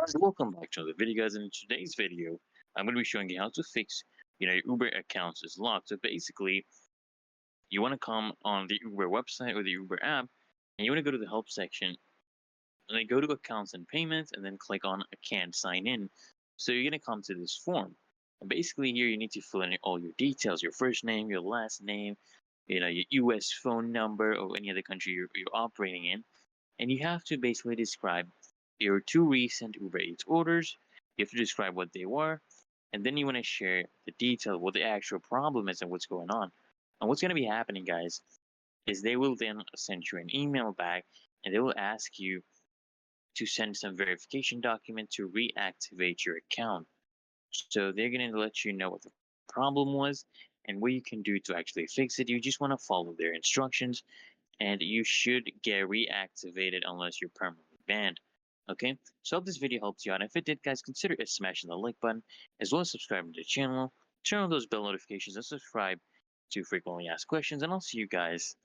Guys, welcome back to another video, guys. And in today's video, I'm going to be showing you how to fix, your Uber account is locked. So basically, you want to come on the Uber website or the Uber app, and you want to go to the help section, and then go to accounts and payments, and then click on I can't sign in. So you're going to come to this form, and basically here you need to fill in all your details: your first name, your last name, your U.S. phone number, or any other country you're operating in. And you have to basically describe your two recent Uber Eats orders. You have to describe what they were, and then you want to share the detail, what the actual problem is, and what's going on. And what's going to be happening, guys, is they will then send you an email back, and they will ask you to send some verification document to reactivate your account. So they're going to let you know what the problem was and what you can do to actually fix it. You just want to follow their instructions, and you should get reactivated unless you're permanently banned. Okay, so I hope this video helped you out. If it did, guys, consider smashing the like button as well as subscribing to the channel. Turn on those bell notifications and subscribe to frequently asked questions, and I'll see you guys